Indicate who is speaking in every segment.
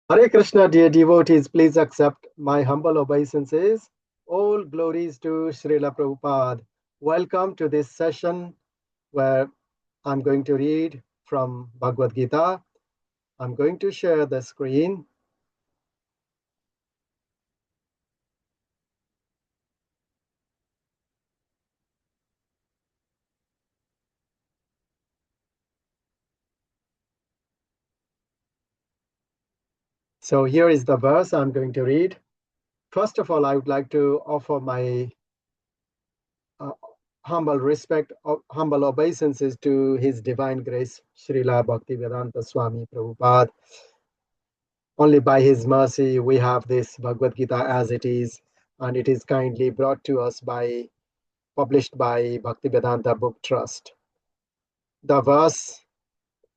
Speaker 1: Hare Krishna, dear devotees, please accept my humble obeisances. All glories to Srila Prabhupada. Welcome to this session where I'm going to read from Bhagavad Gita. I'm going to share the screen. So here is the verse I'm going to read. First of all, I would like to offer my humble respect, humble obeisances to His Divine Grace, Srila Bhaktivedanta Swami Prabhupada. Only by His mercy we have this Bhagavad Gita as it is, and it is kindly brought to us published by Bhaktivedanta Book Trust. The verse,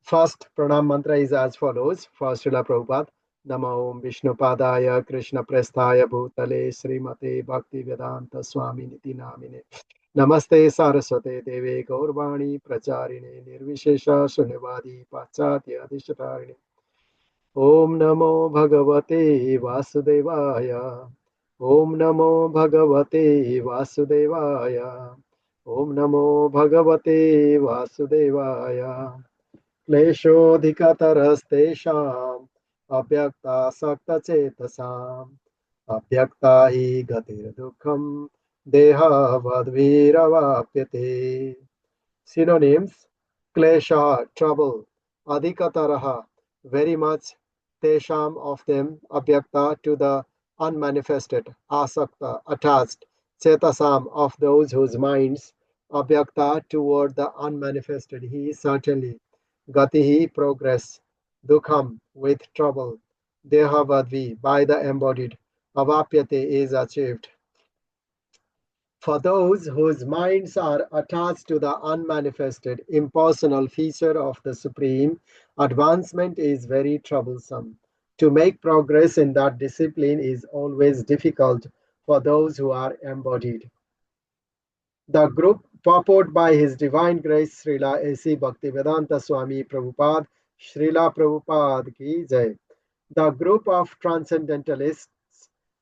Speaker 1: first pranam mantra is as follows for Srila Prabhupada. Namo Om Vishnu Padaya Krishna Prasthaya Bhutale Srimate Bhaktivedanta Swami Niti Namine Namaste Saraswate Deve Gaurvani Pracharine Nirvishesha Shunyavadi Pachatya Adhishtarine Om Namo Bhagavate Vasudevaya Om Namo Bhagavate Vasudevaya Om Namo Bhagavate Vasudevaya kleśo dhika-taras teṣām avyaktāsakta-cetasām avyakta hi gatir duḥkhaṁ deha-vadbhir avāpyate. Synonyms: kleśo, trouble; adhika-taraḥ, very much; teṣām, of them; avyakta, to the unmanifested; āsakta, attached; cetasām, of those whose minds; avyakta, toward the unmanifested; he, certainly; gatiḥ, progress; duḥkhaṁ, with trouble; dehavadbhir, by the embodied; avāpyate, is achieved. For those whose minds are attached to the unmanifested, impersonal feature of the Supreme, advancement is very troublesome. To make progress in that discipline is always difficult for those who are embodied. The group, purport by His Divine Grace Srila A.C. Bhaktivedanta Swami Prabhupada, Srila Prabhupada ki Jai. The group of transcendentalists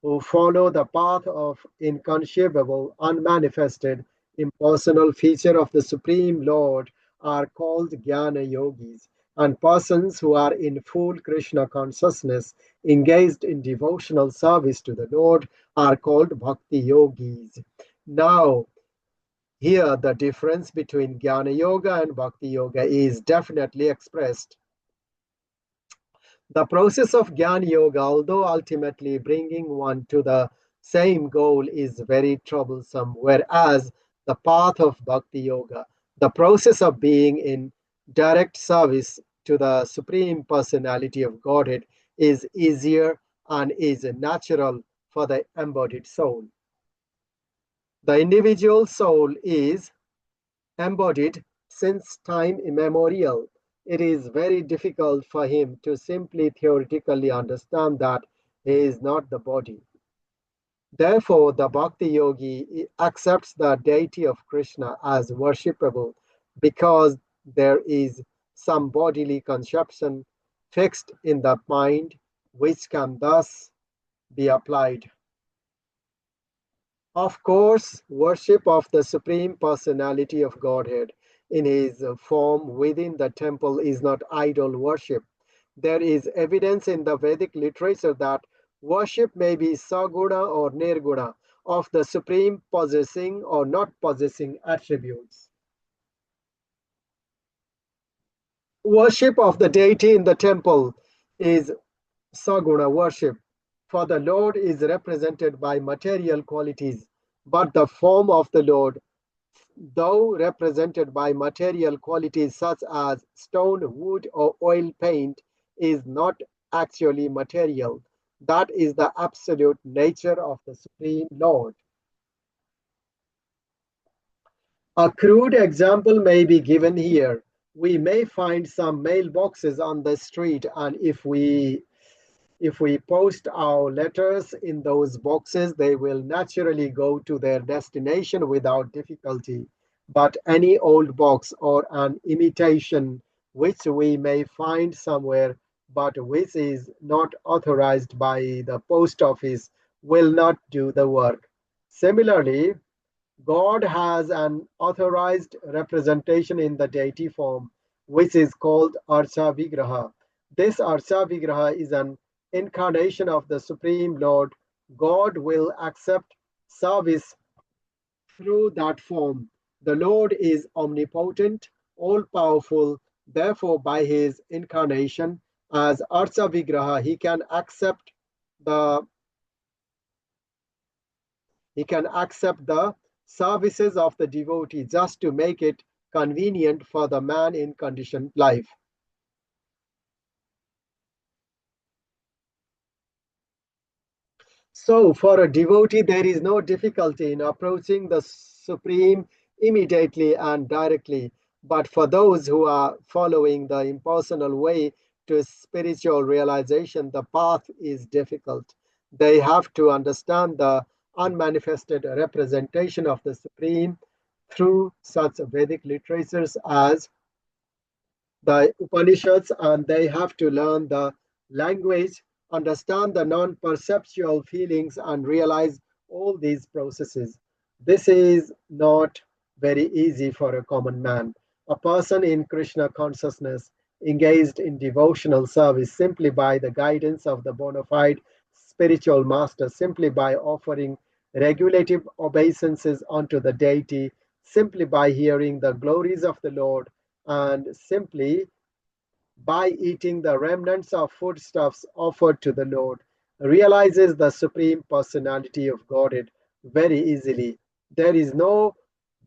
Speaker 1: who follow the path of inconceivable, unmanifested, impersonal feature of the Supreme Lord are called jñāna-yogīs, and persons who are in full Krishna consciousness, engaged in devotional service to the Lord, are called bhakti-yogīs. Now, here the difference between jñāna-yoga and bhakti-yoga is definitely expressed. The process of jñāna-yoga, although ultimately bringing one to the same goal, is very troublesome, whereas the path of bhakti-yoga, the process of being in direct service to the Supreme Personality of Godhead, is easier and is natural for the embodied soul. The individual soul is embodied since time immemorial. It is very difficult for him to simply theoretically understand that he is not the body. Therefore, the bhakti yogi accepts the deity of Krishna as worshipable because there is some bodily conception fixed in the mind which can thus be applied. Of course, worship of the Supreme Personality of Godhead in His form within the temple is not idol worship. There is evidence in the Vedic literature that worship may be saguna or nirguna, of the Supreme possessing or not possessing attributes. Worship of the deity in the temple is saguna worship, for the Lord is represented by material qualities, but the form of the Lord, though represented by material qualities such as stone, wood, or oil paint, is not actually material. That is the absolute nature of the Supreme Lord. A crude example may be given here. We may find some mailboxes on the street, and if we post our letters in those boxes, they will naturally go to their destination without difficulty. But any old box or an imitation which we may find somewhere but which is not authorized by the post office will not do the work. Similarly, God has an authorized representation in the deity form, which is called Archa Vigraha. This Archa Vigraha is an incarnation of the Supreme Lord. God will accept service through that form. The Lord is omnipotent, all powerful. Therefore, by his incarnation as Archa Vigraha, the he can accept the services of the devotee just to make it convenient for the man in conditioned life. So, for a devotee, there is no difficulty in approaching the Supreme immediately and directly. But for those who are following the impersonal way to spiritual realization, the path is difficult. They have to understand the unmanifested representation of the Supreme through such Vedic literatures as the Upanishads, and they have to learn the language, understand the non perceptual feelings, and realize all these processes. This is not very easy for a common man. A person in Krishna consciousness engaged in devotional service simply by the guidance of the bona fide spiritual master, simply by offering regulative obeisances unto the deity, simply by hearing the glories of the Lord, and simply by eating the remnants of foodstuffs offered to the Lord, realizes the Supreme Personality of Godhead very easily. There is no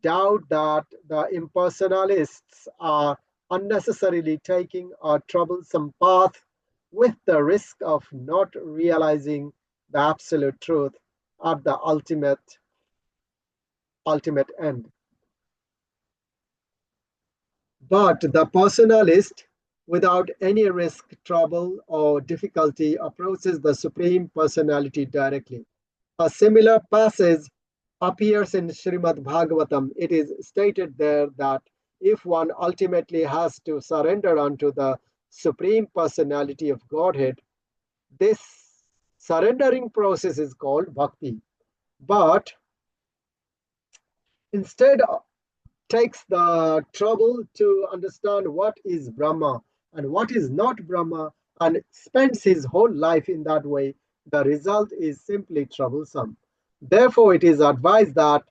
Speaker 1: doubt that the impersonalists are unnecessarily taking a troublesome path with the risk of not realizing the absolute truth at the ultimate end. But the personalist, without any risk, trouble, or difficulty, approaches the Supreme Personality directly. A similar passage appears in Srimad Bhagavatam. It is stated there that if one ultimately has to surrender unto the Supreme Personality of Godhead, this surrendering process is called bhakti. But instead takes the trouble to understand what is Brahma and what is not Brahma and spends his whole life in that way, the result is simply troublesome. Therefore, it is advised that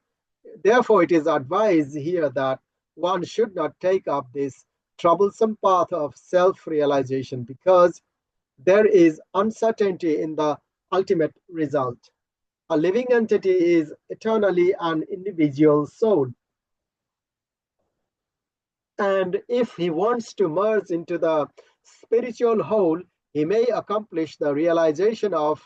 Speaker 1: Therefore, it is advised here that one should not take up this troublesome path of self-realization because there is uncertainty in the ultimate result. A living entity is eternally an individual soul, and if he wants to merge into the spiritual whole, he may accomplish the realization of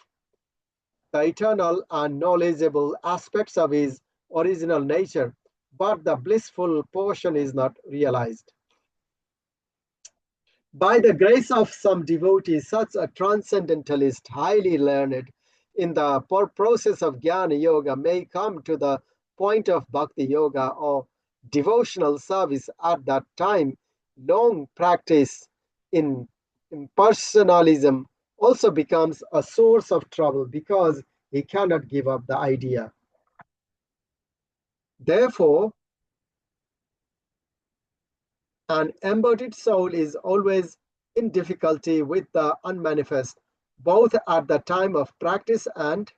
Speaker 1: the eternal and knowledgeable aspects of his original nature, but the blissful portion is not realized. By the grace of some devotees, such a transcendentalist, highly learned in the process of jñāna-yoga, may come to the point of bhakti-yoga or devotional service. At that time, long practice in impersonalism also becomes a source of trouble because he cannot give up the idea. Therefore, an embodied soul is always in difficulty with the unmanifest, both at the time of practice and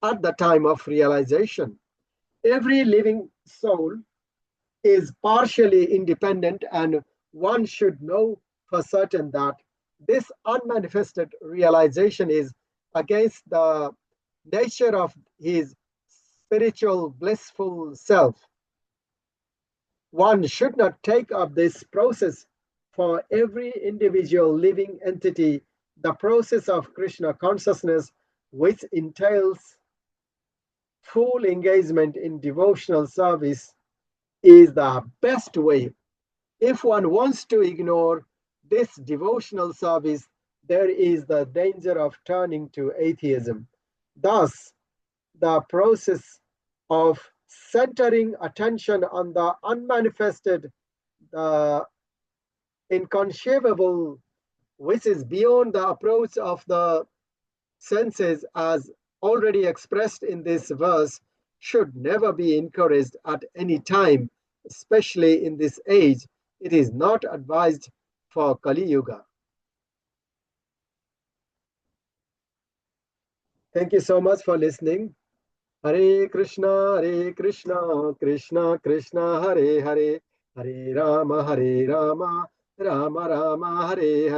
Speaker 1: at the time of realization. Every living soul is partially independent, and one should know for certain that this unmanifested realization is against the nature of his spiritual blissful self. One should not take up this process for every individual living entity. The process of Krishna consciousness, which entails full engagement in devotional service, is the best way. If one wants to ignore this devotional service, there is the danger of turning to atheism. Thus, the process of centering attention on the unmanifested, the inconceivable which is beyond the approach of the senses as already expressed in this verse, should never be encouraged at any time, especially in this age. It is not advised for Kali Yuga. Thank you so much for listening. Hare Krishna, Krishna Krishna, Hare Hare, Hare Rama, Rama Rama, Hare Hare.